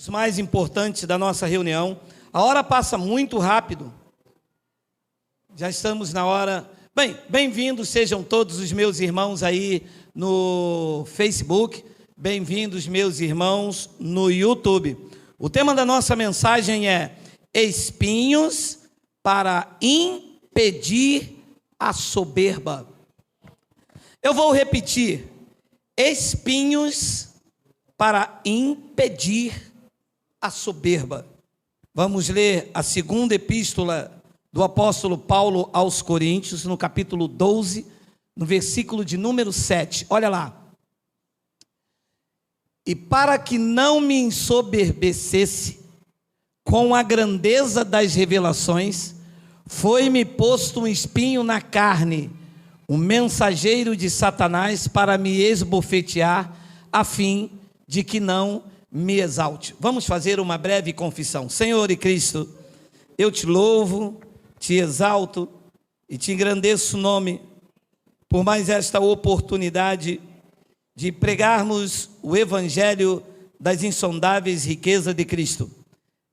Mais importantes da nossa reunião. A hora passa muito rápido. Já estamos na hora. Bem-vindos sejam todos os meus irmãos aí no Facebook. Bem-vindos, meus irmãos, no YouTube. O tema da nossa mensagem é espinhos para impedir a soberba. Eu vou repetir: espinhos para impedir a soberba. Vamos ler a segunda epístola do apóstolo Paulo aos Coríntios, no capítulo 12, no versículo de número 7. Olha lá. E para que não me ensoberbecesse com a grandeza das revelações, foi-me posto um espinho na carne, um mensageiro de Satanás para me esbofetear, a fim de que não me exalte. Vamos fazer uma breve confissão. Senhor e Cristo, eu te louvo, te exalto e te engrandeço o nome por mais esta oportunidade de pregarmos o evangelho das insondáveis riquezas de Cristo.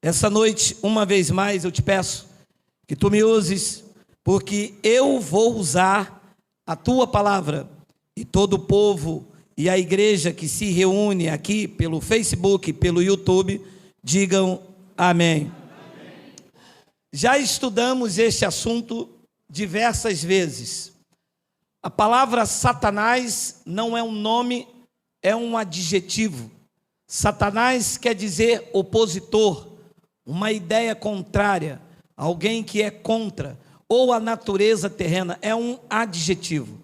Essa noite, uma vez mais, eu te peço que tu me uses, porque eu vou usar a tua palavra, e todo o povo e a igreja que se reúne aqui pelo Facebook, pelo YouTube, digam amém. Amém. Já estudamos este assunto diversas vezes. A palavra Satanás não é um nome, é um adjetivo. Satanás quer dizer opositor, uma ideia contrária, alguém que é contra, ou a natureza terrena, é um adjetivo.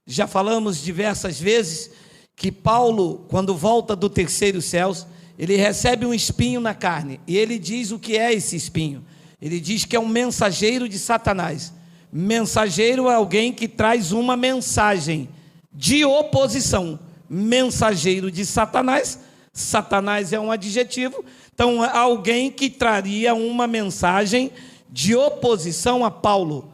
Já falamos diversas vezes que Paulo, quando volta do terceiro céu, ele recebe um espinho na carne, e ele diz o que é esse espinho. Ele diz que é um mensageiro de Satanás. Mensageiro é alguém que traz uma mensagem de oposição. Mensageiro de Satanás, Satanás é um adjetivo, então é alguém que traria uma mensagem de oposição a Paulo.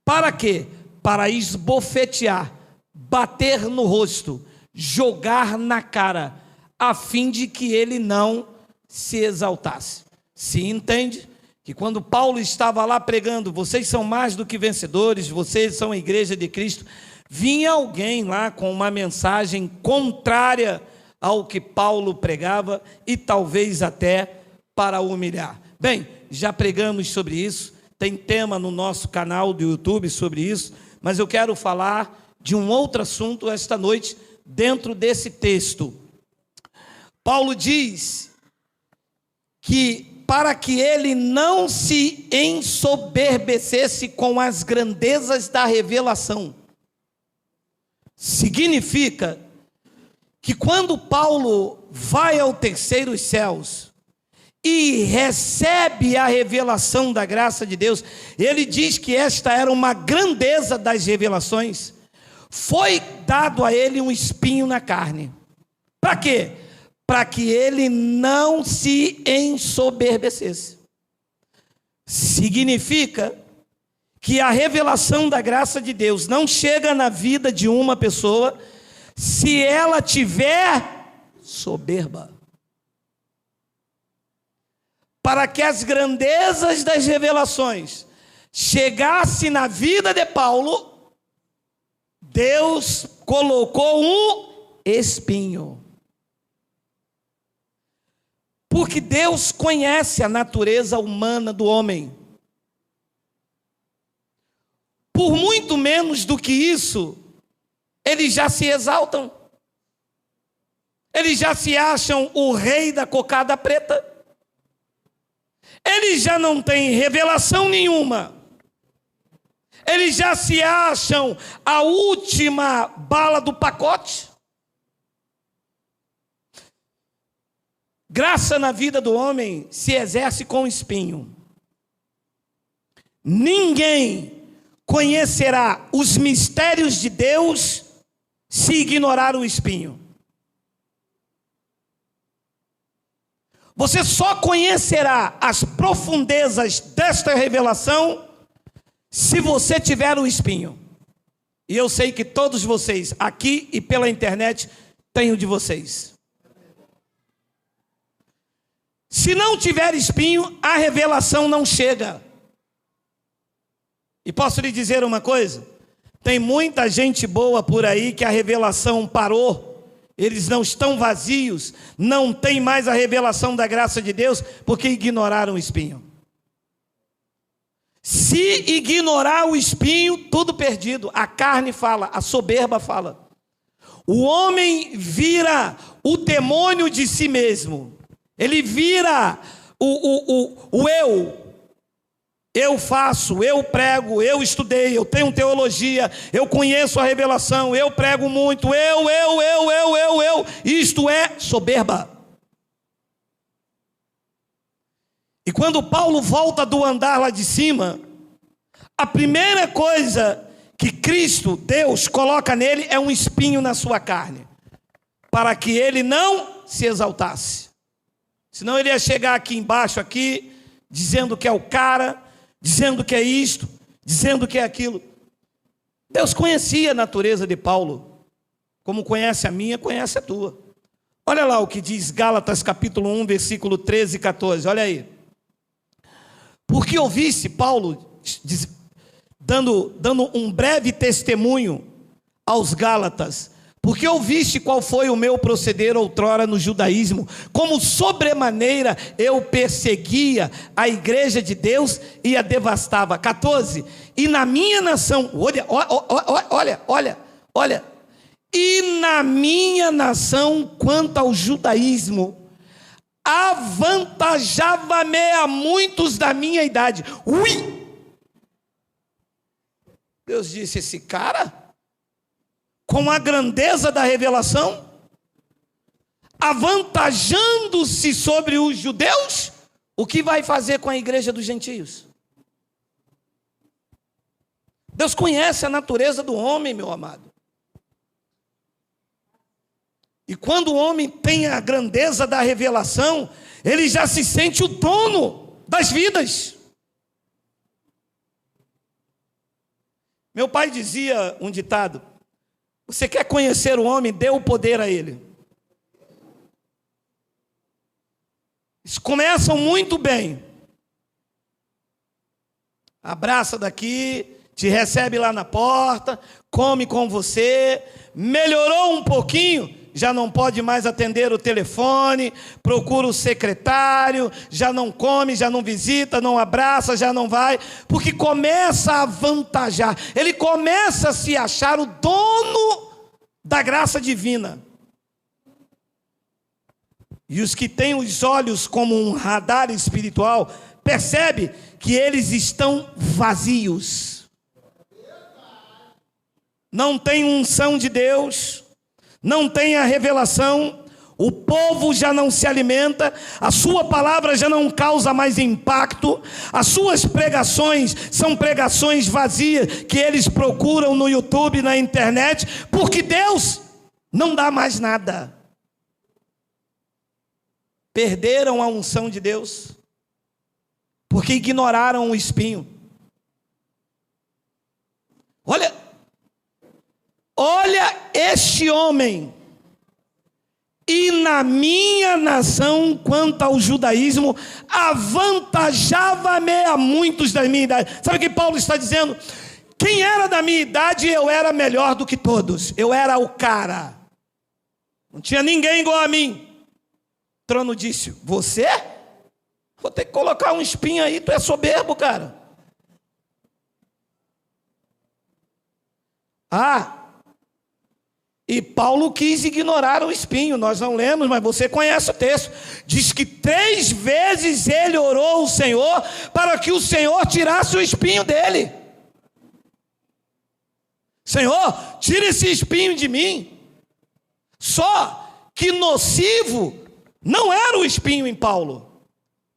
Para quê? Para esbofetear, bater no rosto, jogar na cara, a fim de que ele não se exaltasse. Se entende que quando Paulo estava lá pregando, vocês são mais do que vencedores, vocês são a igreja de Cristo, vinha alguém lá com uma mensagem contrária ao que Paulo pregava, e talvez até para humilhar. Bem, já pregamos sobre isso, tem tema no nosso canal do YouTube sobre isso, mas eu quero falar de um outro assunto esta noite, dentro desse texto. Paulo diz que para que ele não se ensoberbecesse com as grandezas da revelação, significa que quando Paulo vai ao terceiro céus e recebe a revelação da graça de Deus, ele diz que esta era uma grandeza das revelações. Foi dado a ele um espinho na carne. Para quê? Para que ele não se ensoberbecesse. Significa que a revelação da graça de Deus não chega na vida de uma pessoa se ela tiver soberba. Para que as grandezas das revelações chegassem na vida de Paulo, Deus colocou um espinho. Porque Deus conhece a natureza humana do homem. Por muito menos do que isso, eles já se exaltam. Eles já se acham o rei da cocada preta. Eles já não têm revelação nenhuma. Eles já se acham a última bala do pacote. Graça na vida do homem se exerce com espinho. Ninguém conhecerá os mistérios de Deus se ignorar o espinho. Você só conhecerá as profundezas desta revelação se você tiver o espinho. E eu sei que todos vocês, aqui e pela internet, têm o de vocês. Se não tiver espinho, a revelação não chega. E posso lhe dizer uma coisa? Tem muita gente boa por aí que a revelação parou. Eles não estão vazios, não tem mais a revelação da graça de Deus, porque ignoraram o espinho. Se ignorar o espinho, tudo perdido. A carne fala, a soberba fala. O homem vira o demônio de si mesmo. Ele vira o eu. Eu faço, eu prego, eu estudei, eu tenho teologia, eu conheço a revelação, eu prego muito, eu. Isto é soberba. E quando Paulo volta do andar lá de cima, a primeira coisa que Cristo, Deus, coloca nele é um espinho na sua carne, para que ele não se exaltasse. Senão ele ia chegar aqui embaixo, aqui, dizendo que é o cara, dizendo que é isto, dizendo que é aquilo. Deus conhecia a natureza de Paulo, como conhece a minha, conhece a tua. Olha lá o que diz Gálatas capítulo 1, versículo 13 e 14, olha aí. Porque ouviste, Paulo, dando um breve testemunho aos Gálatas, porque ouviste qual foi o meu proceder outrora no judaísmo, como sobremaneira eu perseguia a igreja de Deus e a devastava. 14, e na minha nação, olha, e na minha nação, quanto ao judaísmo, avantajava-me a muitos da minha idade. Ui! Deus disse, esse cara, com a grandeza da revelação, avantajando-se sobre os judeus, o que vai fazer com a igreja dos gentios? Deus conhece a natureza do homem, meu amado. E quando o homem tem a grandeza da revelação, ele já se sente o dono das vidas. Meu pai dizia um ditado: você quer conhecer o homem, dê o poder a ele. Eles começam muito bem. Abraça daqui, te recebe lá na porta, come com você, melhorou um pouquinho, já não pode mais atender o telefone, procura o secretário, já não come, já não visita, não abraça, já não vai, porque começa a avantajar, ele começa a se achar o dono da graça divina. E os que têm os olhos como um radar espiritual, percebe que eles estão vazios. Não tem unção de Deus, não tem a revelação, o povo já não se alimenta, a sua palavra já não causa mais impacto, as suas pregações são pregações vazias que eles procuram no YouTube, na internet, porque Deus não dá mais nada. Perderam a unção de Deus, porque ignoraram o espinho. Olha este homem. E na minha nação, quanto ao judaísmo, avantajava-me a muitos da minha idade. Sabe o que Paulo está dizendo? Quem era da minha idade, eu era melhor do que todos. Eu era o cara. Não tinha ninguém igual a mim. O trono disse, você? Vou ter que colocar um espinho aí, tu é soberbo, cara. E Paulo quis ignorar o espinho, nós não lemos, mas você conhece o texto. Diz que 3 vezes ele orou ao Senhor, para que o Senhor tirasse o espinho dele. Senhor, tira esse espinho de mim. Só que nocivo não era o espinho em Paulo.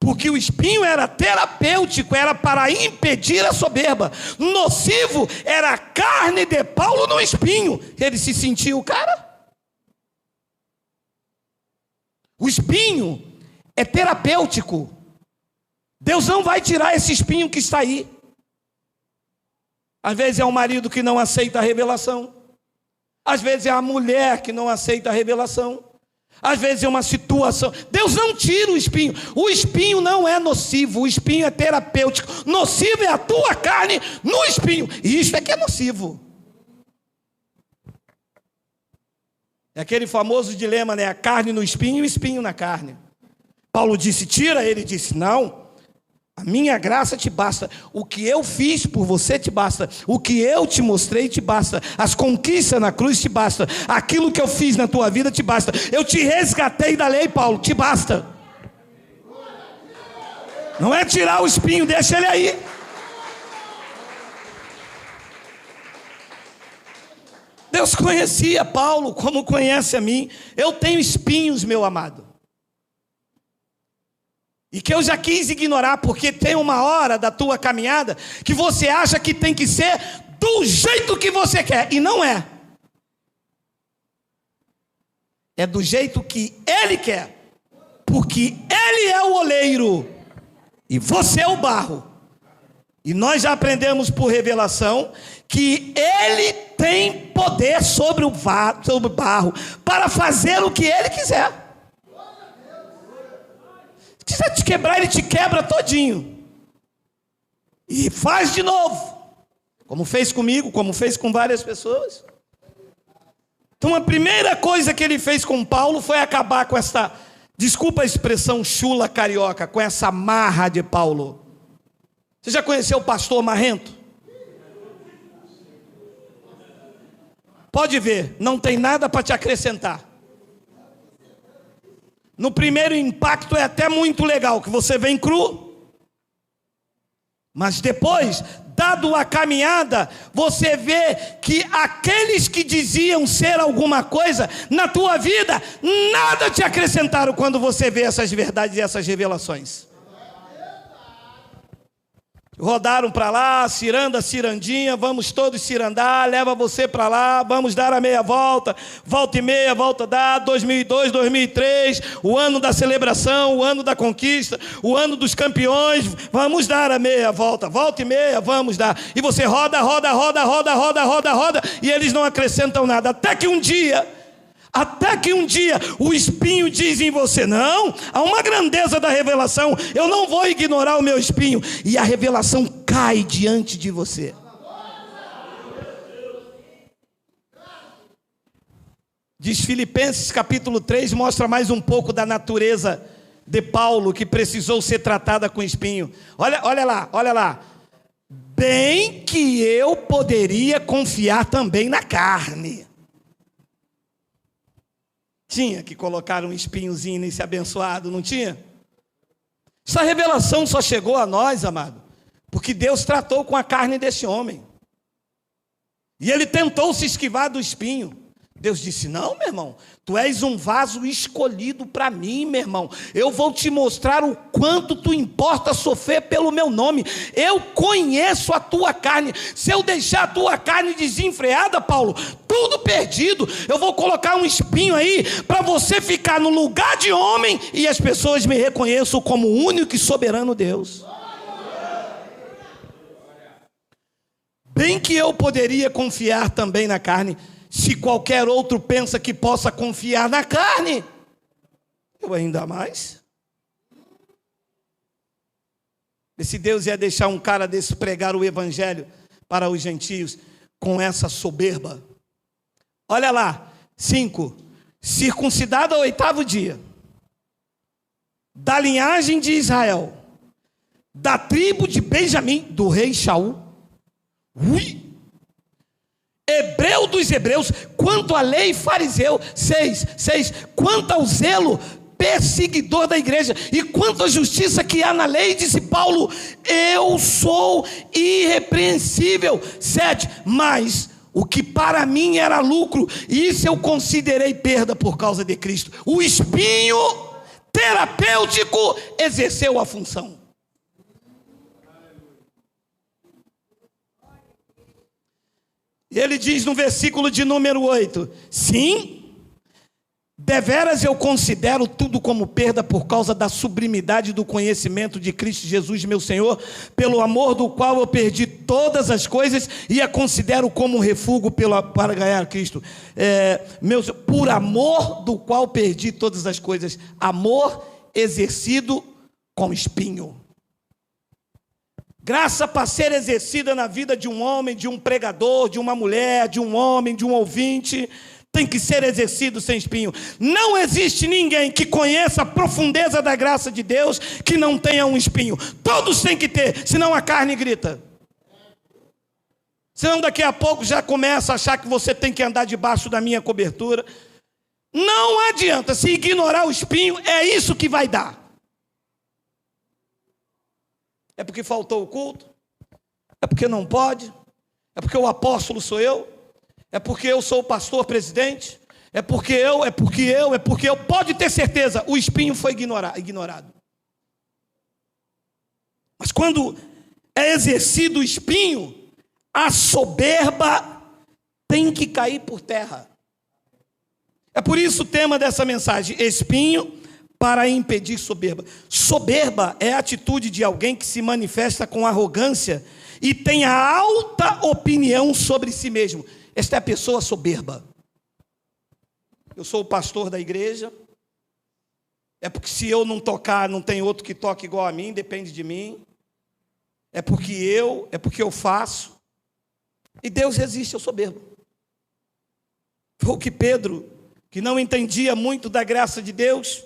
Porque o espinho era terapêutico, era para impedir a soberba. Nocivo era a carne de Paulo no espinho. Ele se sentiu o cara. O espinho é terapêutico. Deus não vai tirar esse espinho que está aí. Às vezes é o marido que não aceita a revelação. Às vezes é a mulher que não aceita a revelação. Às vezes é uma situação. Deus não tira o espinho. O espinho não é nocivo, o espinho é terapêutico. Nocivo é a tua carne no espinho. E isso é que é nocivo. É aquele famoso dilema, né? A carne no espinho e o espinho na carne. Paulo disse, tira. Ele disse, não. A minha graça te basta. O que eu fiz por você te basta. O que eu te mostrei te basta. As conquistas na cruz te basta. Aquilo que eu fiz na tua vida te basta. Eu te resgatei da lei, Paulo, te basta. Não é tirar o espinho, deixa ele aí. Deus conhecia Paulo como conhece a mim. Eu tenho espinhos, meu amado. E que eu já quis ignorar, porque tem uma hora da tua caminhada que você acha que tem que ser do jeito que você quer, e não é. É do jeito que Ele quer, porque Ele é o oleiro e você é o barro. E nós já aprendemos por revelação que Ele tem poder sobre o barro para fazer o que Ele quiser. Se quiser te quebrar, Ele te quebra todinho. E faz de novo. Como fez comigo, como fez com várias pessoas. Então a primeira coisa que Ele fez com Paulo foi acabar com essa, desculpa a expressão chula carioca, com essa marra de Paulo. Você já conheceu o pastor marrento? Pode ver, não tem nada para te acrescentar. No primeiro impacto é até muito legal, que você vem cru. Mas depois, dado a caminhada, você vê que aqueles que diziam ser alguma coisa na tua vida, nada te acrescentaram quando você vê essas verdades e essas revelações. Rodaram para lá, ciranda, cirandinha, vamos todos cirandar, leva você para lá, vamos dar a meia volta, volta e meia, volta dada, 2002, 2003, o ano da celebração, o ano da conquista, o ano dos campeões, vamos dar a meia volta, volta e meia, vamos dar. E você roda, e eles não acrescentam nada, até que um dia o espinho diz em você, não, há uma grandeza da revelação, eu não vou ignorar o meu espinho, e a revelação cai diante de você. Diz Filipenses capítulo 3, mostra mais um pouco da natureza de Paulo, que precisou ser tratada com espinho. Olha lá. Bem que eu poderia confiar também na carne. Tinha que colocar um espinhozinho nesse abençoado, não tinha? Essa revelação só chegou a nós, amado, porque Deus tratou com a carne desse homem. E ele tentou se esquivar do espinho. Deus disse, não, meu irmão, tu és um vaso escolhido para mim, meu irmão. Eu vou te mostrar o quanto tu importa sofrer pelo meu nome. Eu conheço a tua carne. Se eu deixar a tua carne desenfreada, Paulo, tudo perdido. Eu vou colocar um espinho aí para você ficar no lugar de homem e as pessoas me reconheçam como o único e soberano Deus. Bem que eu poderia confiar também na carne. Se qualquer outro pensa que possa confiar na carne, eu ainda mais. Esse Deus ia deixar um cara desse pregar o evangelho para os gentios com essa soberba. Olha lá, 5. Circuncidado ao 8º dia, da linhagem de Israel, da tribo de Benjamim, do rei Saul. Hebreu dos hebreus, quanto à lei fariseu. 6, quanto ao zelo perseguidor da igreja, e quanto à justiça que há na lei, disse Paulo, eu sou irrepreensível. 7, mas o que para mim era lucro, isso eu considerei perda por causa de Cristo. O espinho terapêutico exerceu a função. E ele diz no versículo de número 8, sim, deveras eu considero tudo como perda por causa da sublimidade do conhecimento de Cristo Jesus, meu Senhor, pelo amor do qual eu perdi todas as coisas e a considero como um refúgio para ganhar Cristo. Por amor do qual perdi todas as coisas. Amor exercido com espinho. Graça para ser exercida na vida de um homem, de um pregador, de uma mulher, de um homem, de um ouvinte, tem que ser exercido sem espinho. Não existe ninguém que conheça a profundeza da graça de Deus que não tenha um espinho. Todos têm que ter, senão a carne grita. Senão daqui a pouco já começa a achar que você tem que andar debaixo da minha cobertura. Não adianta, se ignorar o espinho, é isso que vai dar. É porque faltou o culto? É porque não pode? É porque o apóstolo sou eu? É porque eu sou o pastor presidente? É porque eu. Pode ter certeza, o espinho foi ignorado. Mas quando é exercido o espinho, a soberba tem que cair por terra. É por isso o tema dessa mensagem: espinho para impedir soberba. Soberba é a atitude de alguém que se manifesta com arrogância e tem a alta opinião sobre si mesmo. Esta é a pessoa soberba. Eu sou o pastor da igreja. É porque se eu não tocar, não tem outro que toque igual a mim, depende de mim. É porque eu faço. E Deus resiste ao soberbo. Foi o que Pedro, que não entendia muito da graça de Deus,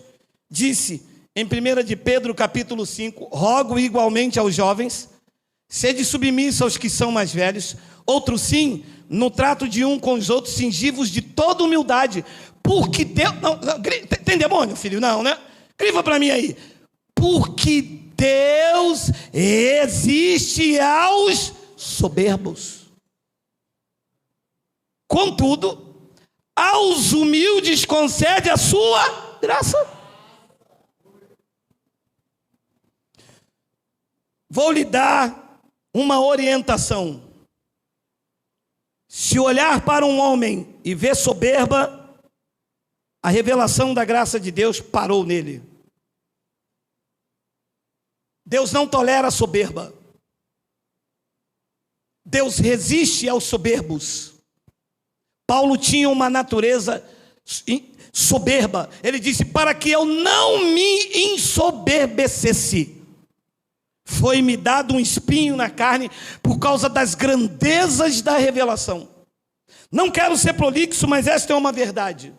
disse em 1 de Pedro capítulo 5, rogo igualmente aos jovens, sede submissos aos que são mais velhos, outros sim, no trato de um com os outros, cingivos de toda humildade, porque Deus... Não, tem demônio, filho? Não, né? Escreva para mim aí. Porque Deus resiste aos soberbos. Contudo, aos humildes concede a sua graça. Vou lhe dar uma orientação. Se olhar para um homem e ver soberba, a revelação da graça de Deus parou nele. Deus não tolera a soberba. Deus resiste aos soberbos. Paulo tinha uma natureza soberba. Ele disse: para que eu não me ensoberbecesse, foi-me dado um espinho na carne por causa das grandezas da revelação. Não quero ser prolixo, mas esta é uma verdade.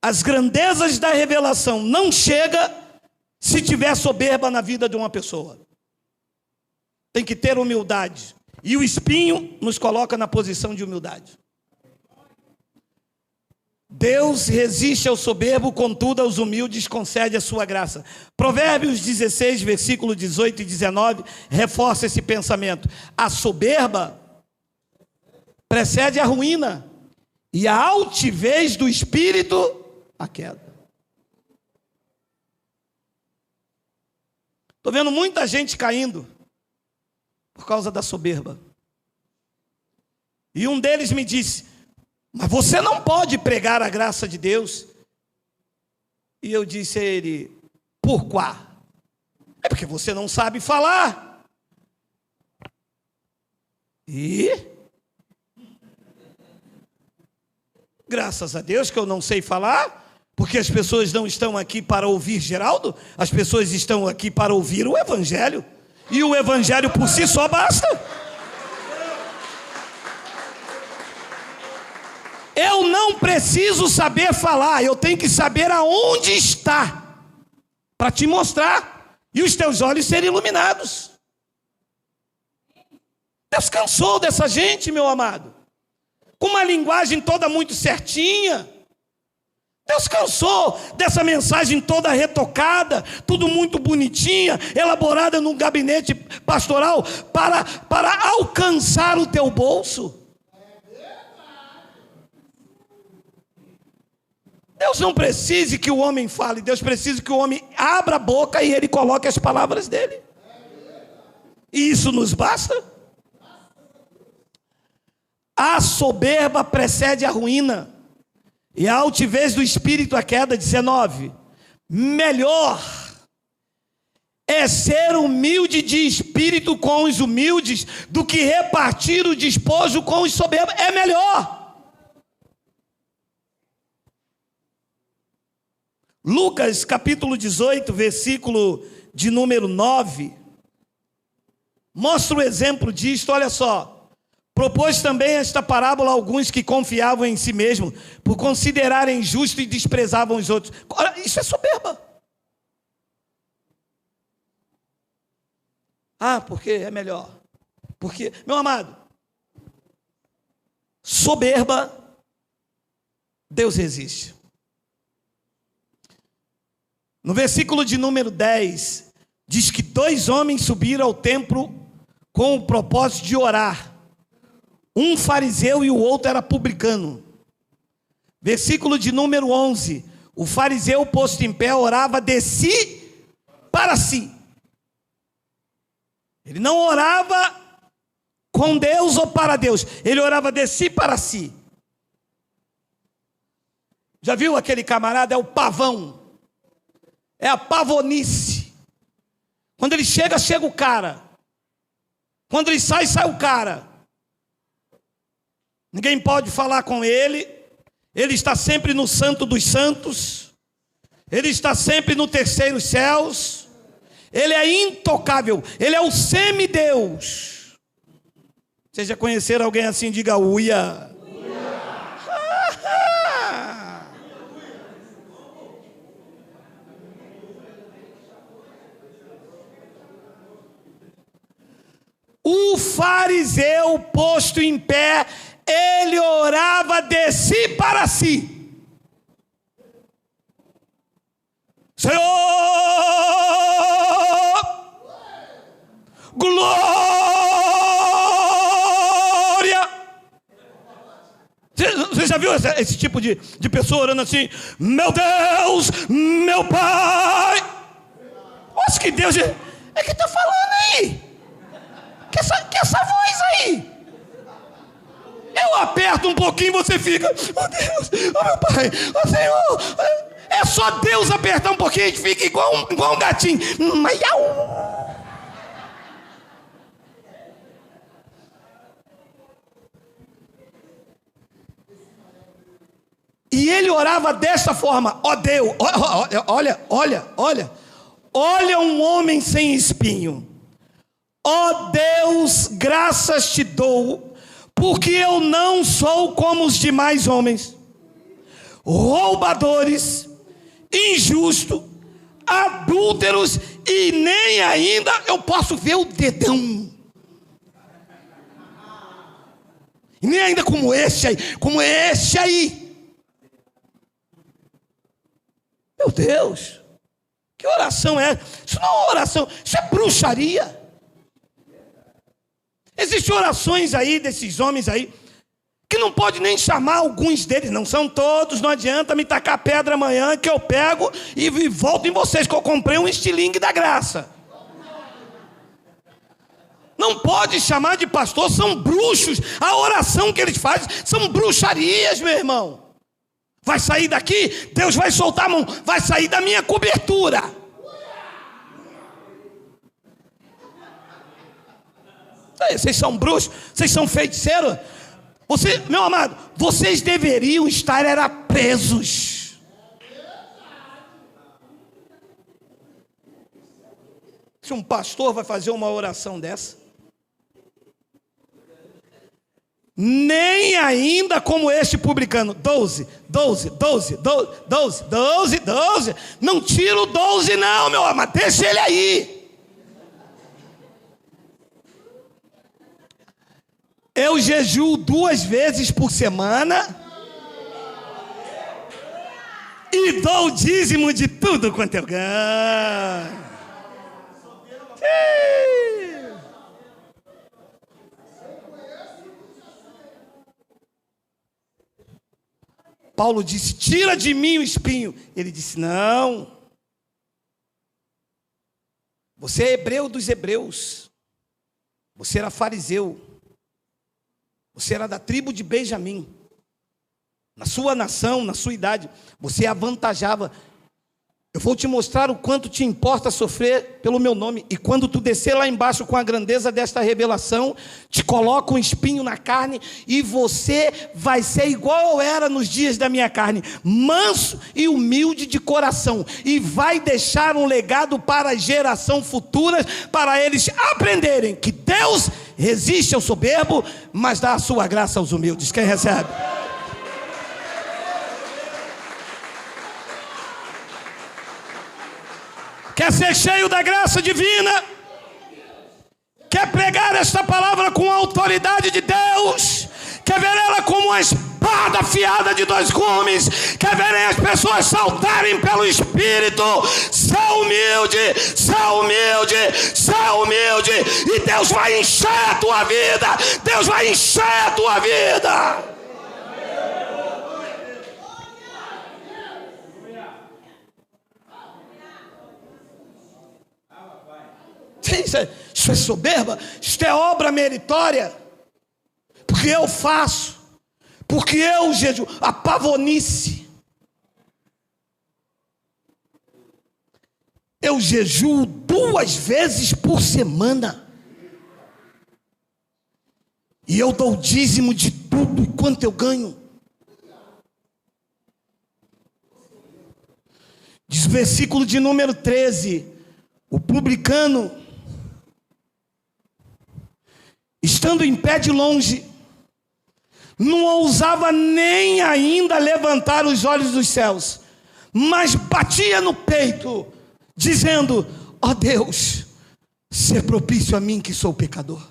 As grandezas da revelação não chega se tiver soberba na vida de uma pessoa. Tem que ter humildade. E o espinho nos coloca na posição de humildade. Deus resiste ao soberbo, contudo aos humildes concede a sua graça. Provérbios 16, versículo 18 e 19, reforça esse pensamento. A soberba precede a ruína, e a altivez do espírito, a queda. Estou vendo muita gente caindo por causa da soberba. E um deles me disse: mas você não pode pregar a graça de Deus. E eu disse a ele: por quê? É porque você não sabe falar. E graças a Deus que eu não sei falar, porque as pessoas não estão aqui para ouvir Geraldo, as pessoas estão aqui para ouvir o Evangelho. E o Evangelho por si só basta. Eu não preciso saber falar, eu tenho que saber aonde está, para te mostrar, e os teus olhos serem iluminados. Deus cansou dessa gente, meu amado, com uma linguagem toda muito certinha. Deus cansou dessa mensagem toda retocada, tudo muito bonitinha, elaborada num gabinete pastoral para alcançar o teu bolso. Deus não precisa que o homem fale, Deus precisa que o homem abra a boca e ele coloque as palavras dele. E isso nos basta. A soberba precede a ruína, e a altivez do espírito a queda. 19. Melhor é ser humilde de espírito com os humildes, do que repartir o despojo com os soberbos. É melhor. Lucas capítulo 18, versículo de número 9, mostra o exemplo disto. Olha só: propôs também esta parábola a alguns que confiavam em si mesmos, por considerarem justo e desprezavam os outros. Ora, isso é soberba. Ah, porque é melhor. Porque, meu amado, soberba, Deus resiste. No versículo de número 10, diz que 2 homens subiram ao templo com o propósito de orar. Um fariseu e o outro era publicano. Versículo de número 11, o fariseu posto em pé orava de si para si. Ele não orava com Deus ou para Deus, ele orava de si para si. Já viu aquele camarada? É o pavão, é a pavonice. Quando ele chega, chega o cara. Quando ele sai, sai o cara. Ninguém pode falar com ele. Ele está sempre no santo dos santos. Ele está sempre no terceiro céus. Ele é intocável. Ele é o semideus. Vocês já conheceram alguém assim? Diga uia. O fariseu posto em pé, ele orava de si para si. Senhor, glória. Você já viu esse tipo de pessoa orando assim? Meu Deus, meu Pai. Acho que Deus é que está falando aí. Que essa voz aí. Eu aperto um pouquinho, você fica, oh Deus, oh meu Pai, oh Senhor. É só Deus apertar um pouquinho, a gente fica igual um gatinho. E ele orava desta forma: ó Deus, olha um homem sem espinho. Ó Deus, graças te dou, porque eu não sou como os demais homens, roubadores, injustos, adúlteros, e nem ainda eu posso ver o dedão. E nem ainda como este aí. Meu Deus, que oração é essa? Isso não é oração, isso é bruxaria. Existem orações aí desses homens aí que não pode nem chamar alguns deles, não são todos. Não adianta me tacar pedra amanhã que eu pego e volto em vocês, que eu comprei um estilingue da graça. Não pode chamar de pastor, são bruxos. A oração que eles fazem são bruxarias, meu irmão. Vai sair daqui, Deus vai soltar a mão, vai sair da minha cobertura. Vocês são bruxos, vocês são feiticeiros. Meu amado, vocês deveriam estar presos. Se um pastor vai fazer uma oração dessa, nem ainda como este publicano, 12, não tira o 12 não, meu amado, deixa ele aí. Eu jejuo 2 vezes por semana e dou o dízimo de tudo quanto eu ganho. Paulo disse: tira de mim o espinho. Ele disse: não. Você é hebreu dos hebreus. Você era fariseu. Você era da tribo de Benjamim. Na sua nação, na sua idade, você avantajava. Eu vou te mostrar o quanto te importa sofrer pelo meu nome. E quando tu descer lá embaixo com a grandeza desta revelação, te coloco um espinho na carne e você vai ser igual eu era nos dias da minha carne, manso e humilde de coração, e vai deixar um legado para a geração futura, para eles aprenderem que Deus resiste ao soberbo, mas dá a sua graça aos humildes. Quem recebe? Quer ser cheio da graça divina? Quer pregar esta palavra com a autoridade de Deus? Quer ver ela como uma espada afiada de dois gumes? Quer ver as pessoas saltarem pelo Espírito? Sê humilde, sê humilde, sê humilde, e Deus vai encher a tua vida. Deus vai encher a tua vida. Isso é soberba, isso é obra meritória, porque eu faço, porque eu jejuo. A pavonice, eu jejuo 2 vezes por semana, e eu dou o dízimo de tudo e quanto eu ganho. Diz o versículo de número 13: o publicano, estando em pé de longe, não ousava nem ainda levantar os olhos dos céus, mas batia no peito, dizendo: ó Deus, ser propício a mim que sou pecador.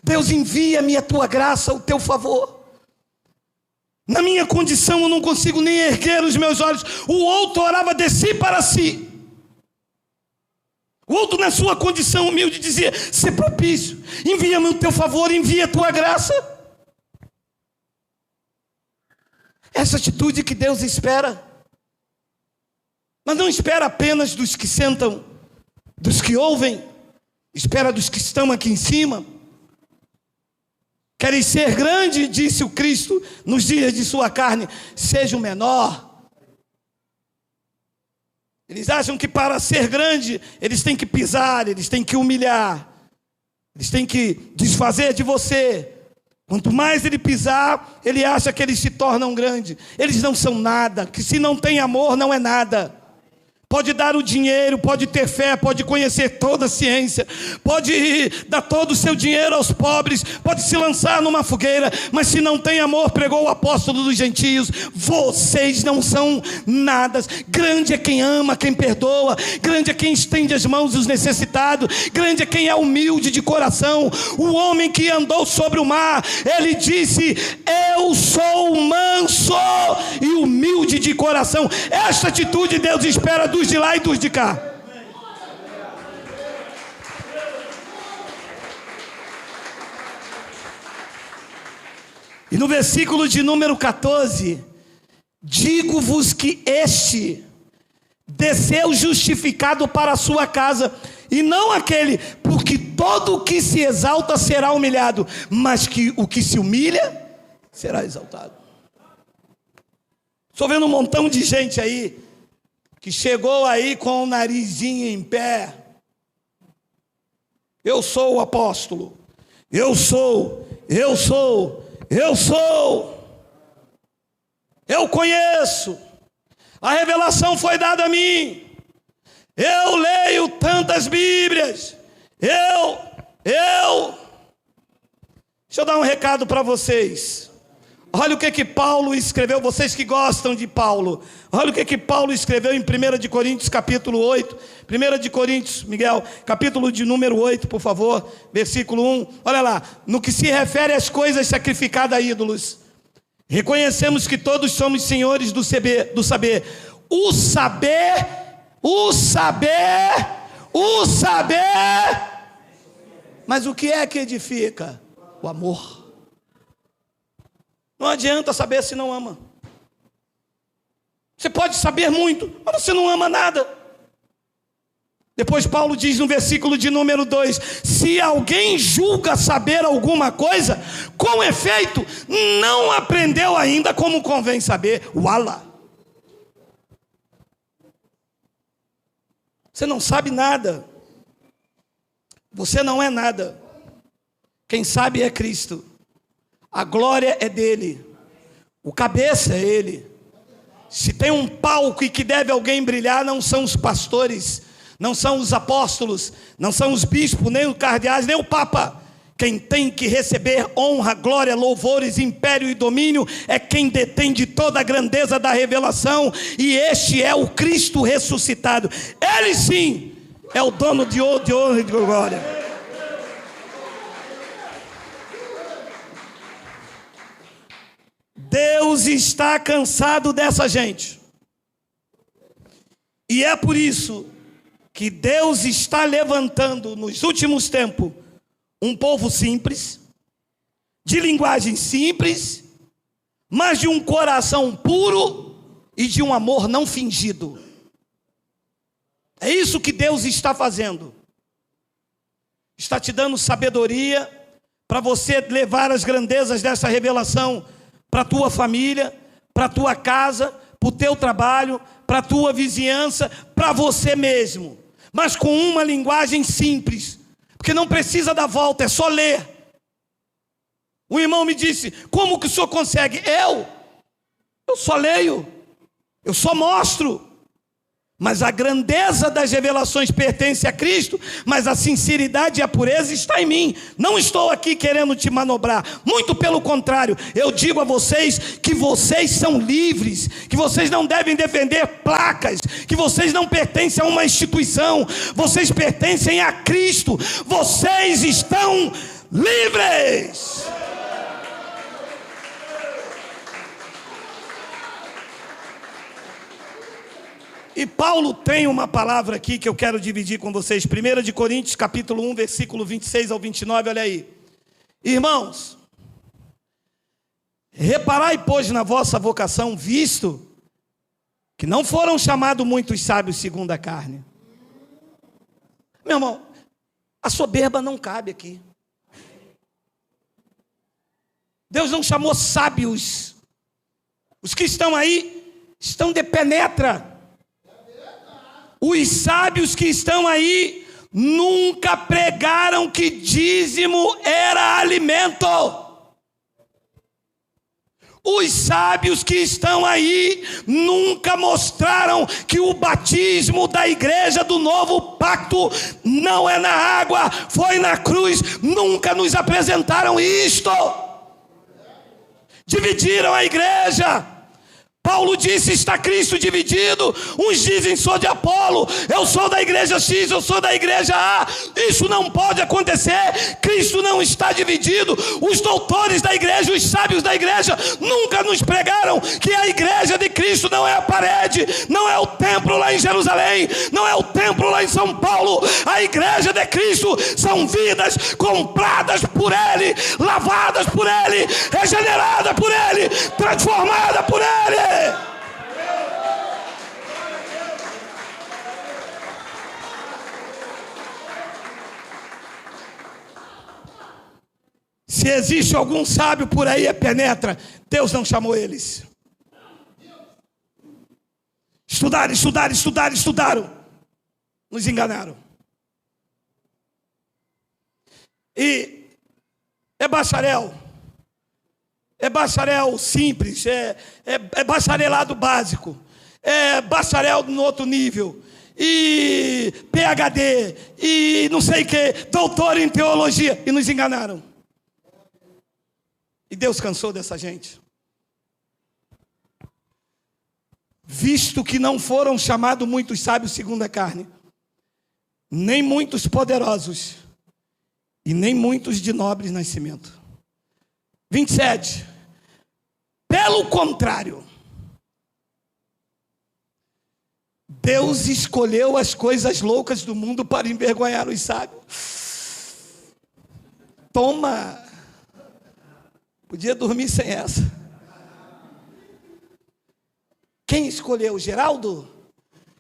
Deus, envia-me a tua graça, o teu favor. Na minha condição eu não consigo nem erguer os meus olhos. O outro orava de si para si. O outro, na sua condição humilde, dizia: ser propício, envia-me o teu favor, envia a tua graça. Essa atitude que Deus espera, mas não espera apenas dos que sentam, dos que ouvem, espera dos que estão aqui em cima. Querem ser grande, disse o Cristo nos dias de sua carne, seja o menor. Eles acham que para ser grande, eles têm que pisar, eles têm que humilhar, eles têm que desfazer de você. Quanto mais ele pisar, ele acha que eles se tornam grandes. Eles não são nada, que se não tem amor, não é nada. Pode dar o dinheiro, pode ter fé, pode conhecer toda a ciência, pode dar todo o seu dinheiro aos pobres, pode se lançar numa fogueira, mas se não tem amor, pregou o apóstolo dos gentios, vocês não são nada. Grande é quem ama, quem perdoa, grande é quem estende as mãos dos necessitados, grande é quem é humilde de coração. O homem que andou sobre o mar, ele disse: eu sou manso e humilde de coração. Esta atitude Deus espera dos de lá e dos de cá. E no versículo de número 14: digo-vos que este desceu justificado para a sua casa, e não aquele, porque todo o que se exalta será humilhado, mas que o que se humilha será exaltado. Estou vendo um montão de gente aí que chegou aí com o narizinho em pé. Eu sou o apóstolo, eu conheço, a revelação foi dada a mim, eu leio tantas Bíblias, deixa eu dar um recado para vocês. Olha o que Paulo escreveu, vocês que gostam de Paulo. Olha o que Paulo escreveu em 1 de Coríntios capítulo 8. 1 de Coríntios, Miguel, capítulo de número 8, por favor, versículo 1. Olha lá, no que se refere às coisas sacrificadas a ídolos, reconhecemos que todos somos senhores do saber. O saber. Mas o que é que edifica? O amor. Não adianta saber se não ama. Você pode saber muito, mas você não ama nada. Depois Paulo diz no versículo de número 2: se alguém julga saber alguma coisa, com efeito, não aprendeu ainda como convém saber. Uala! Você não sabe nada. Você não é nada. Quem sabe é Cristo. A glória é dele. O cabeça é ele. Se tem um palco e que deve alguém brilhar, não são os pastores, não são os apóstolos, não são os bispos, nem os cardeais, nem o Papa. Quem tem que receber honra, glória, louvores, império e domínio é quem detém de toda a grandeza da revelação, e este é o Cristo ressuscitado. Ele sim é o dono de honra e de glória. Deus está cansado dessa gente. E é por isso que Deus está levantando nos últimos tempos um povo simples, de linguagem simples, mas de um coração puro e de um amor não fingido. É isso que Deus está fazendo. Está te dando sabedoria para você levar as grandezas dessa revelação para a tua família, para a tua casa, para o teu trabalho, para a tua vizinhança, para você mesmo. Mas com uma linguagem simples, porque não precisa dar volta, é só ler. O irmão me disse: como que o senhor consegue? Eu só leio, eu só mostro. Mas a grandeza das revelações pertence a Cristo, mas a sinceridade e a pureza está em mim. Não estou aqui querendo te manobrar, muito pelo contrário. Eu digo a vocês que vocês são livres, que vocês não devem defender placas, que vocês não pertencem a uma instituição, vocês pertencem a Cristo. Vocês estão livres. E Paulo tem uma palavra aqui que eu quero dividir com vocês. 1 de Coríntios, capítulo 1, versículo 26 ao 29, olha aí. Irmãos, reparai, pois, na vossa vocação, visto que não foram chamados muitos sábios segundo a carne. Meu irmão, a soberba não cabe aqui. Deus não chamou sábios. Os que estão aí estão de penetra. Os sábios que estão aí nunca pregaram que dízimo era alimento. Os sábios que estão aí nunca mostraram que o batismo da igreja do novo pacto não é na água, foi na cruz. Nunca nos apresentaram isto. Dividiram a igreja. Paulo disse: está Cristo dividido. Uns dizem: sou de Apolo, eu sou da igreja X, eu sou da igreja A. Isso não pode acontecer. Cristo não está dividido. Os doutores da igreja, os sábios da igreja nunca nos pregaram que a igreja de Cristo não é a parede, não é o templo lá em Jerusalém, não é o templo lá em São Paulo. A igreja de Cristo são vidas compradas por Ele, lavadas por Ele, regeneradas por Ele, transformadas por Ele. Se existe algum sábio por aí, é penetra. Deus não chamou eles. Estudaram. Nos enganaram. E é bacharel. É bacharel simples, é bacharelado básico, é bacharel no outro nível, e PhD, e não sei o que, doutor em teologia, e nos enganaram. E Deus cansou dessa gente. Visto que não foram chamados muitos sábios segundo a carne, nem muitos poderosos, e nem muitos de nobre nascimento. 27. Pelo contrário, Deus escolheu as coisas loucas do mundo para envergonhar os sábios. Toma! Podia dormir sem essa. Quem escolheu? Geraldo?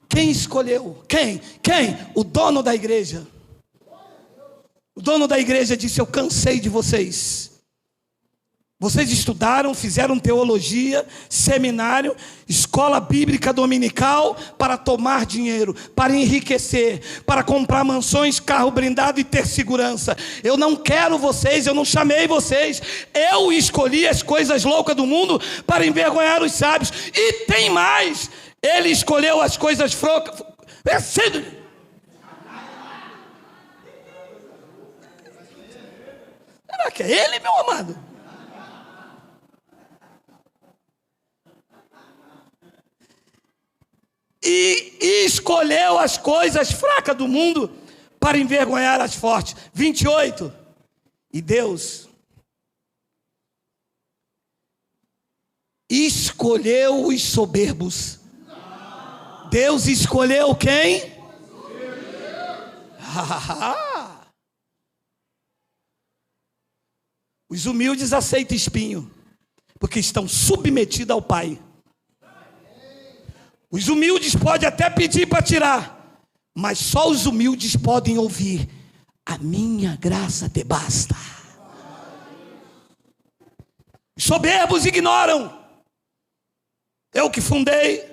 Quem escolheu? Quem? O dono da igreja. O dono da igreja disse: eu cansei de vocês. Vocês estudaram, fizeram teologia, seminário, escola bíblica dominical para tomar dinheiro, para enriquecer, para comprar mansões, carro blindado e ter segurança. Eu não quero vocês, eu não chamei vocês. Eu escolhi as coisas loucas do mundo para envergonhar os sábios. E tem mais, ele escolheu as coisas fracas. Será que é ele, meu amado? E escolheu as coisas fracas do mundo para envergonhar as fortes. 28. E Deus escolheu os soberbos. Deus escolheu quem? Os humildes aceitam espinho, porque estão submetidos ao Pai. Os humildes podem até pedir para tirar, mas só os humildes podem ouvir: a minha graça te basta. Os soberbos ignoram. Eu que fundei,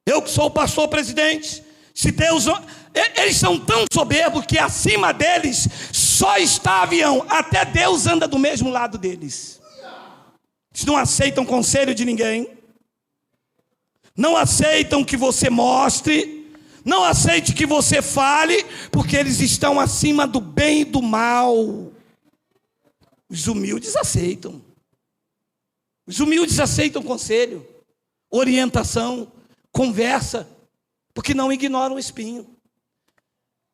eu que sou o pastor presidente. Se Deus, eles são tão soberbos que acima deles só está avião. Até Deus anda do mesmo lado deles. Eles não aceitam conselho de ninguém. Não aceitam que você mostre, não aceite que você fale, porque eles estão acima do bem e do mal. Os humildes aceitam. Os humildes aceitam conselho, orientação, conversa, porque não ignoram o espinho.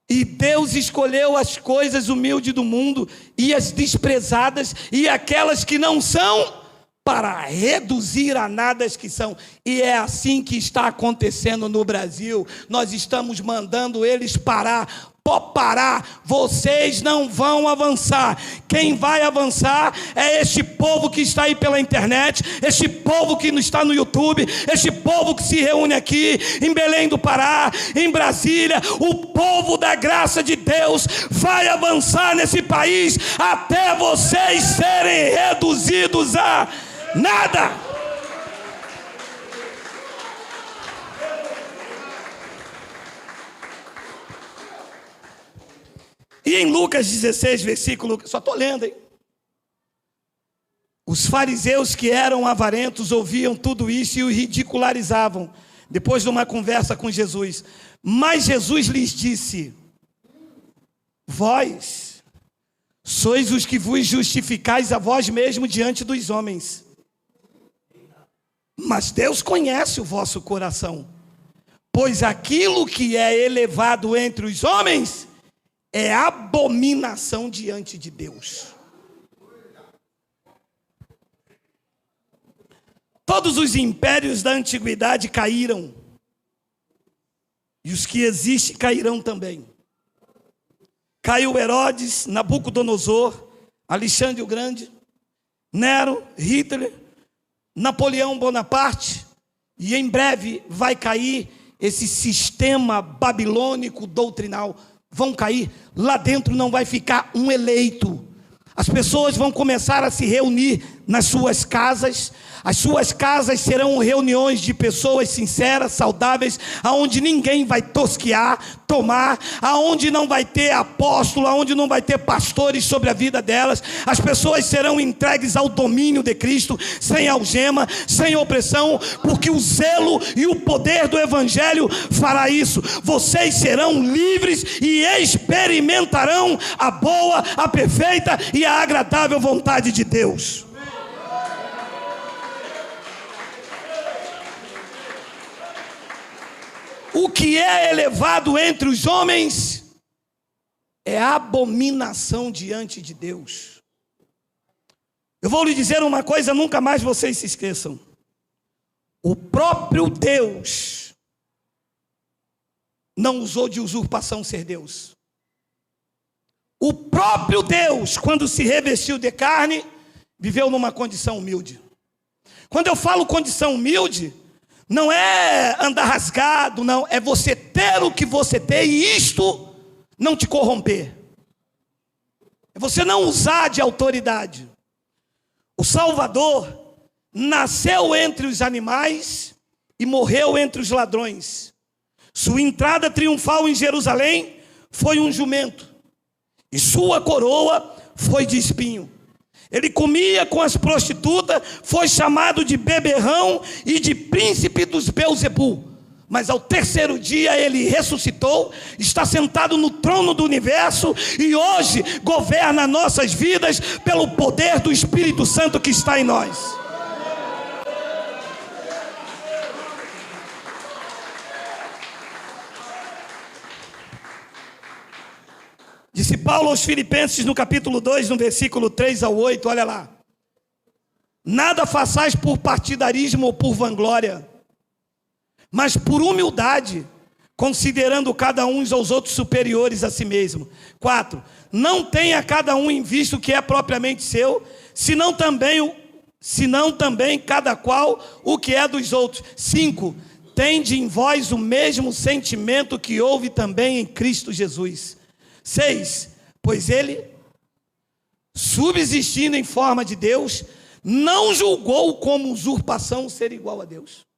E Deus escolheu as coisas humildes do mundo e as desprezadas e aquelas que não são, para reduzir a nada as que são. E é assim que está acontecendo no Brasil. Nós estamos mandando eles parar. Pode parar, vocês não vão avançar. Quem vai avançar é este povo que está aí pela internet, este povo que está no YouTube, este povo que se reúne aqui em Belém do Pará, em Brasília. O povo da graça de Deus vai avançar nesse país até vocês serem reduzidos a nada. E em Lucas 16, versículo, só estou lendo, hein? Os fariseus que eram avarentos ouviam tudo isso e o ridicularizavam, depois de uma conversa com Jesus. Mas Jesus lhes disse: vós sois os que vos justificais a vós mesmo diante dos homens, mas Deus conhece o vosso coração, pois aquilo que é elevado entre os homens é abominação diante de Deus. Todos os impérios da antiguidade caíram, e os que existem cairão também. Caiu Herodes, Nabucodonosor, Alexandre o Grande, Nero, Hitler, Napoleão Bonaparte, e em breve vai cair esse sistema babilônico doutrinal. Vão cair, lá dentro não vai ficar um eleito. As pessoas vão começar a se reunir nas suas casas. As suas casas serão reuniões de pessoas sinceras, saudáveis, aonde ninguém vai tosquear, tomar, aonde não vai ter apóstolo, aonde não vai ter pastores sobre a vida delas. As pessoas serão entregues ao domínio de Cristo, sem algema, sem opressão, porque o zelo e o poder do Evangelho fará isso. Vocês serão livres e experimentarão a boa, a perfeita e a agradável vontade de Deus. O que é elevado entre os homens é abominação diante de Deus. Eu vou lhe dizer uma coisa, nunca mais vocês se esqueçam. O próprio Deus não usou de usurpação ser Deus. O próprio Deus, quando se revestiu de carne, viveu numa condição humilde. Quando eu falo condição humilde, não é andar rasgado, não. É você ter o que você tem e isto não te corromper. É você não usar de autoridade. O Salvador nasceu entre os animais e morreu entre os ladrões. Sua entrada triunfal em Jerusalém foi um jumento, e sua coroa foi de espinho. Ele comia com as prostitutas, foi chamado de beberrão e de príncipe dos Belzebu. Mas ao terceiro dia ele ressuscitou, está sentado no trono do universo e hoje governa nossas vidas pelo poder do Espírito Santo que está em nós. Disse Paulo aos Filipenses no capítulo 2, no versículo 3 ao 8, olha lá. Nada façais por partidarismo ou por vanglória, mas por humildade, considerando cada um aos outros superiores a si mesmo. 4. Não tenha cada um em vista o que é propriamente seu, senão também cada qual o que é dos outros. 5. Tende em vós o mesmo sentimento que houve também em Cristo Jesus. 6. Pois ele, subsistindo em forma de Deus, não julgou como usurpação ser igual a Deus.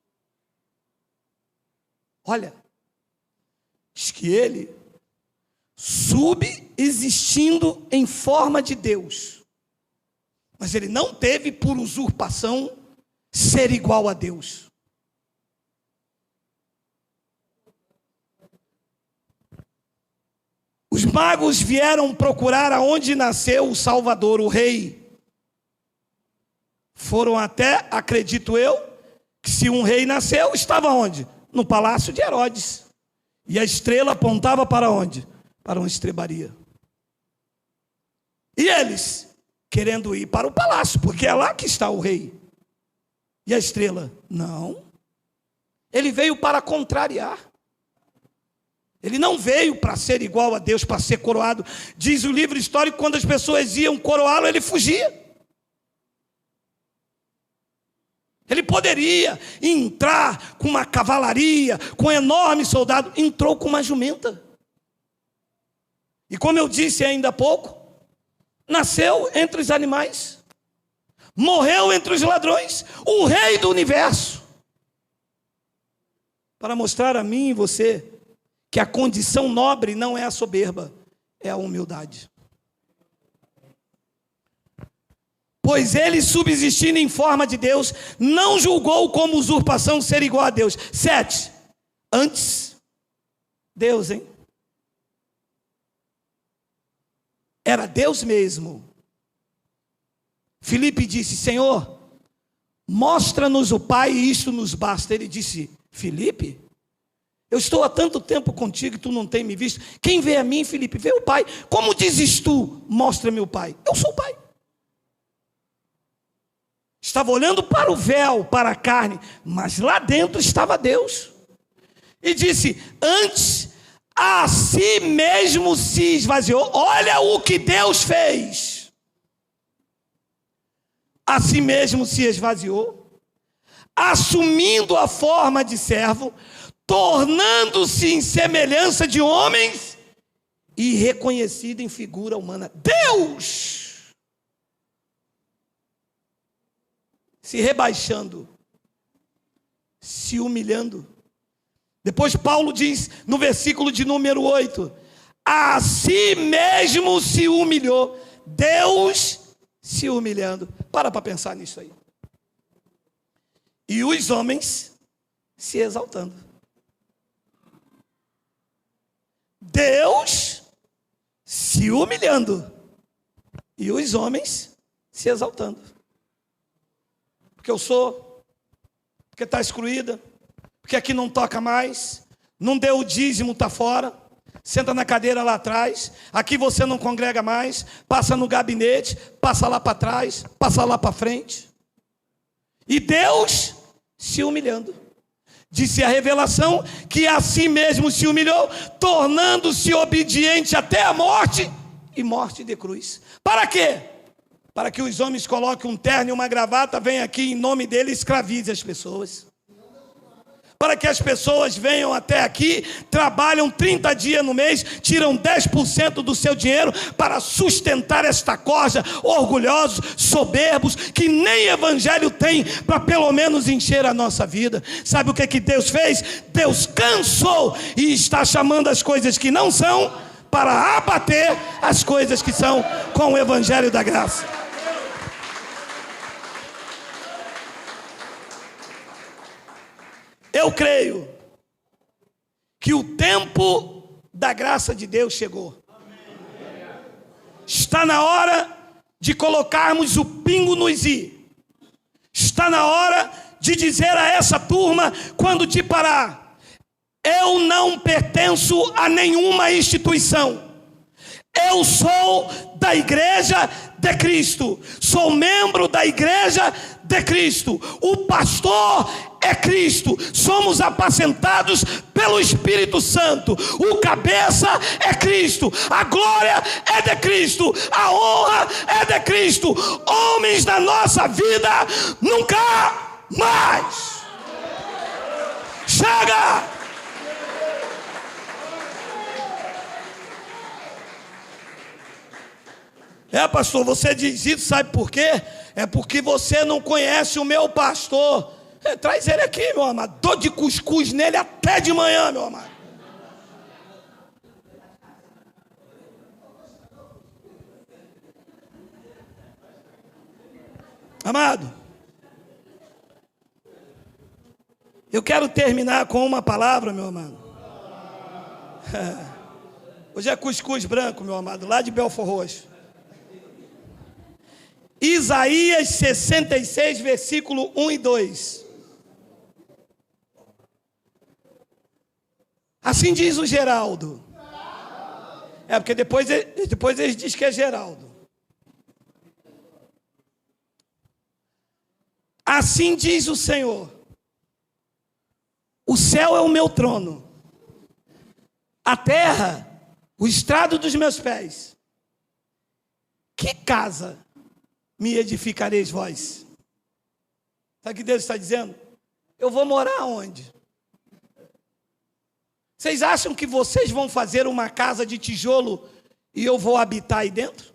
Olha, diz que ele, subsistindo em forma de Deus, mas ele não teve por usurpação ser igual a Deus. Os magos vieram procurar aonde nasceu o Salvador, o rei. Foram até, acredito eu, que se um rei nasceu, estava onde? No palácio de Herodes. E a estrela apontava para onde? Para uma estrebaria. E eles, querendo ir para o palácio, porque é lá que está o rei. E a estrela? Não. Ele veio para contrariar. Ele não veio para ser igual a Deus, para ser coroado. Diz o livro histórico, quando as pessoas iam coroá-lo, ele fugia. Ele poderia entrar com uma cavalaria, com um enorme soldado. Entrou com uma jumenta. E como eu disse ainda há pouco, nasceu entre os animais. Morreu entre os ladrões. O rei do universo. Para mostrar a mim e você que a condição nobre não é a soberba, é a humildade. Pois ele, subsistindo em forma de Deus, não julgou como usurpação ser igual a Deus. 7. Antes, Deus, era Deus mesmo. Filipe disse, Senhor, mostra-nos o Pai e isto nos basta. Ele disse, Filipe, eu estou há tanto tempo contigo e tu não tem me visto. Quem vê a mim, Filipe, vê o Pai. Como dizes tu, mostra-me o Pai? Eu sou o Pai. Estava olhando para o véu, para a carne, mas lá dentro estava Deus. E disse, antes a si mesmo se esvaziou. Olha o que Deus fez. A si mesmo se esvaziou, assumindo a forma de servo, tornando-se em semelhança de homens e reconhecido em figura humana. Deus se rebaixando, se humilhando. Depois Paulo diz no versículo de número 8, a si mesmo se humilhou. Deus se humilhando. Para pensar nisso aí. E os homens se exaltando. Deus se humilhando e os homens se exaltando. Porque eu sou, porque está excluída, porque aqui não toca mais, não deu o dízimo, está fora, senta na cadeira lá atrás, aqui você não congrega mais, passa no gabinete, passa lá para trás, passa lá para frente. E Deus se humilhando. Disse a revelação que a si mesmo se humilhou, tornando-se obediente até a morte, e morte de cruz. Para quê? Para que os homens coloquem um terno e uma gravata, venham aqui em nome dele e escravize as pessoas. para que as pessoas venham até aqui, trabalham 30 dias no mês, tiram 10% do seu dinheiro para sustentar esta corja, orgulhosos, soberbos, que nem evangelho tem para pelo menos encher a nossa vida. Sabe o que Deus fez? Deus cansou e está chamando as coisas que não são para abater as coisas que são com o evangelho da graça. Eu creio que o tempo da graça de Deus chegou. Está na hora de colocarmos o pingo nos i. Está na hora de dizer a essa turma, quando te parar: eu não pertenço a nenhuma instituição. Eu sou da igreja de Cristo. Sou membro da igreja de Cristo. O pastor é Cristo. Somos apacentados pelo Espírito Santo. O cabeça é Cristo. A glória é de Cristo. A honra é de Cristo. Homens da nossa vida, nunca mais. Chega! Pastor, você diz isso, sabe por quê? É porque você não conhece o meu pastor. Traz ele aqui, meu amado. Dou de cuscuz nele até de manhã, meu amado. Amado, eu quero terminar com uma palavra, meu amado. Hoje é cuscuz branco, meu amado, lá de Belfor Roxo. Isaías 66, versículo 1 e 2. Assim diz o Geraldo. Porque depois eles dizem que é Geraldo. Assim diz o Senhor: o céu é o meu trono, a terra, o estrado dos meus pés. Que casa me edificareis vós? Sabe o que Deus está dizendo? Eu vou morar onde? Vocês acham que vocês vão fazer uma casa de tijolo e eu vou habitar aí dentro?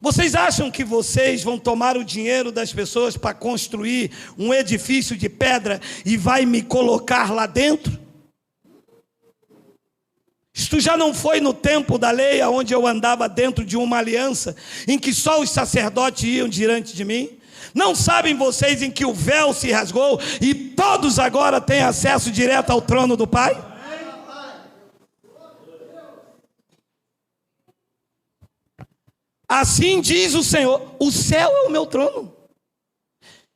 Vocês acham que vocês vão tomar o dinheiro das pessoas para construir um edifício de pedra e vai me colocar lá dentro? Isto já não foi no tempo da lei, onde eu andava dentro de uma aliança, em que só os sacerdotes iam diante de mim? Não sabem vocês em que o véu se rasgou e todos agora têm acesso direto ao trono do Pai? Assim diz o Senhor: o céu é o meu trono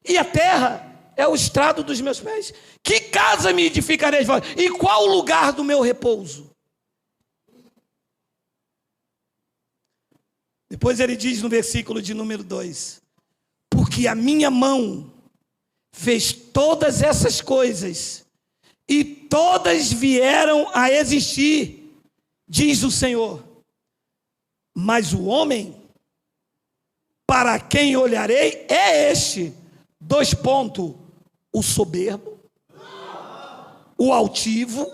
e a terra é o estrado dos meus pés. Que casa me edificareis vós? E qual o lugar do meu repouso? Depois ele diz no versículo de número 2: porque a minha mão fez todas essas coisas, e todas vieram a existir, diz o Senhor. Mas o homem, para quem olharei, é este: o soberbo, o altivo,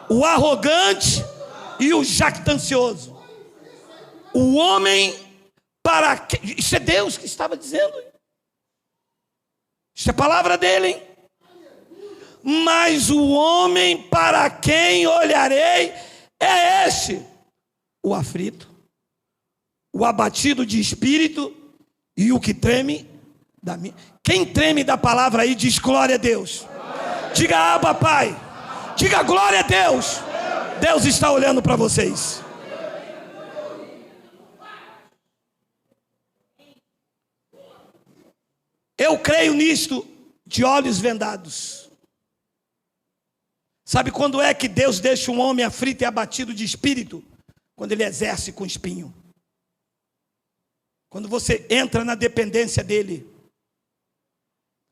o arrogante e o jactancioso. O homem para quem... Isso é Deus que estava dizendo. Isso é a palavra dele, hein? Mas o homem para quem olharei é este: o aflito, o abatido de espírito e o que treme da minha... Quem treme da palavra aí diz glória a Deus. Diga Abba, Pai. Diga glória a Deus. Deus está olhando para vocês. Eu creio nisto de olhos vendados. Sabe quando é que Deus deixa um homem aflito e abatido de espírito? Quando ele exerce com espinho. Quando você entra na dependência dele.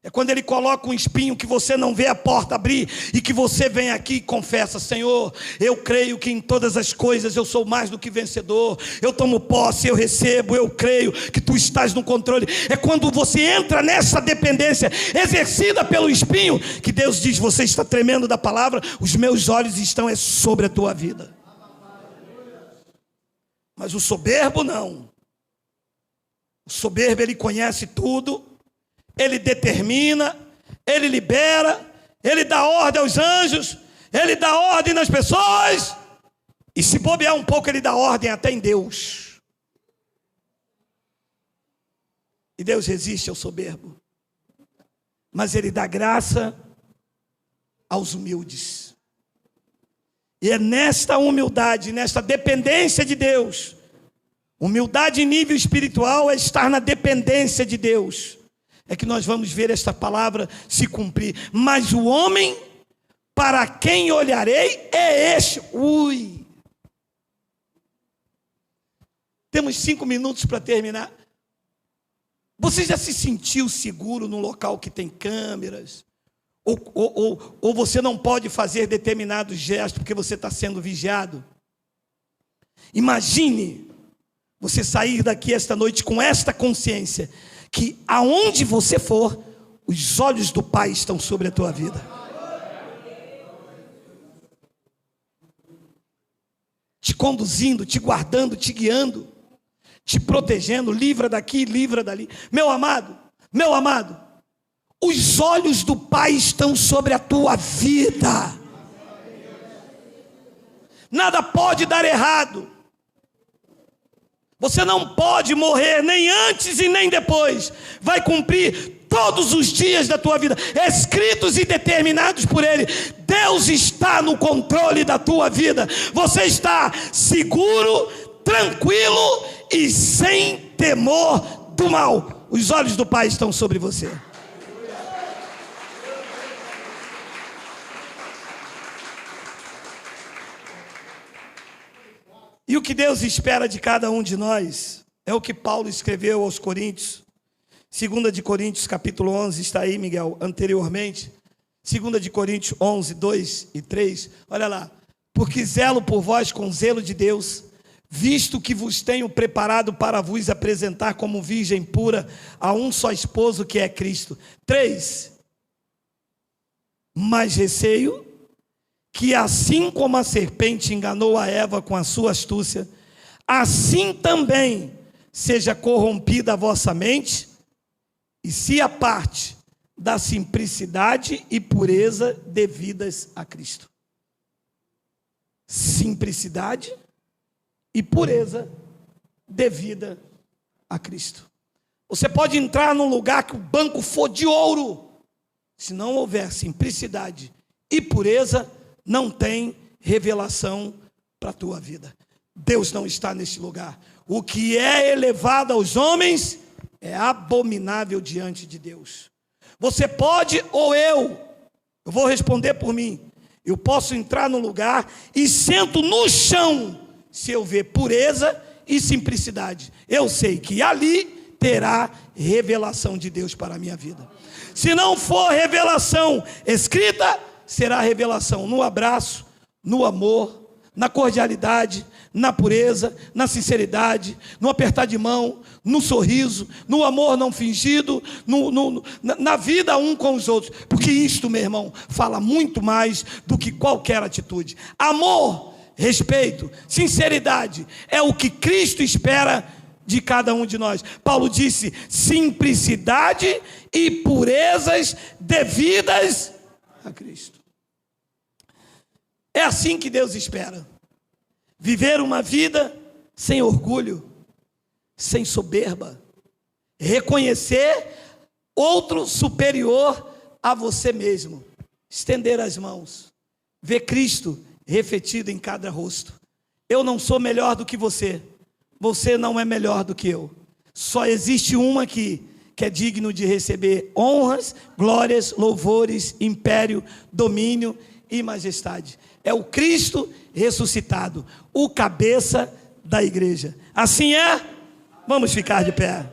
É quando Ele coloca um espinho que você não vê a porta abrir e que você vem aqui e confessa: Senhor, eu creio que em todas as coisas eu sou mais do que vencedor. Eu tomo posse, eu recebo, eu creio que Tu estás no controle. É quando você entra nessa dependência exercida pelo espinho que Deus diz: você está tremendo da palavra, os meus olhos estão sobre a tua vida. Mas o soberbo não. O soberbo, ele conhece tudo, ele determina, ele libera, ele dá ordem aos anjos, ele dá ordem nas pessoas, e se bobear um pouco, ele dá ordem até em Deus. E Deus resiste ao soberbo, mas Ele dá graça aos humildes. E é nesta humildade, nesta dependência de Deus, humildade em nível espiritual é estar na dependência de Deus, é que nós vamos ver esta palavra se cumprir. Mas o homem para quem olharei é este. Temos 5 minutos para terminar. Você já se sentiu seguro num local que tem câmeras? Ou você não pode fazer determinados gestos porque você está sendo vigiado? Imagine você sair daqui esta noite com esta consciência, que aonde você for, os olhos do Pai estão sobre a tua vida. Te conduzindo, te guardando, te guiando, te protegendo, livra daqui, livra dali. Meu amado, os olhos do Pai estão sobre a tua vida. Nada pode dar errado. Você não pode morrer nem antes e nem depois. Vai cumprir todos os dias da tua vida, escritos e determinados por Ele. Deus está no controle da tua vida. Você está seguro, tranquilo e sem temor do mal. Os olhos do Pai estão sobre você. E o que Deus espera de cada um de nós é o que Paulo escreveu aos Coríntios. 2 de Coríntios capítulo 11, está aí, Miguel, anteriormente. 2 de Coríntios 11, 2 e 3. Olha lá. Porque zelo por vós com zelo de Deus, visto que vos tenho preparado para vos apresentar como virgem pura a um só esposo, que é Cristo. 3. Mas receio que assim como a serpente enganou a Eva com a sua astúcia, assim também seja corrompida a vossa mente, e se aparte da simplicidade e pureza devidas a Cristo. Simplicidade e pureza devida a Cristo. Você pode entrar num lugar que o banco for de ouro, se não houver simplicidade e pureza, não tem revelação para a tua vida. Deus não está neste lugar. O que é elevado aos homens é abominável diante de Deus. Você pode, ou eu vou responder por mim, eu posso entrar no lugar e sento no chão, se eu ver pureza e simplicidade. Eu sei que ali terá revelação de Deus para a minha vida. Se não for revelação escrita, será revelação no abraço, no amor, na cordialidade, na pureza, na sinceridade, no apertar de mão, no sorriso, no amor não fingido, na vida um com os outros. Porque isto, meu irmão, fala muito mais do que qualquer atitude. Amor, respeito, sinceridade é o que Cristo espera de cada um de nós. Paulo disse: simplicidade e purezas devidas a Cristo. É assim que Deus espera. Viver uma vida sem orgulho, sem soberba. Reconhecer outro superior a você mesmo. Estender as mãos. Ver Cristo refletido em cada rosto. Eu não sou melhor do que você. Você não é melhor do que eu. Só existe um aqui que é digno de receber honras, glórias, louvores, império, domínio e majestade. É o Cristo ressuscitado, o cabeça da igreja. Assim é? Vamos ficar de pé.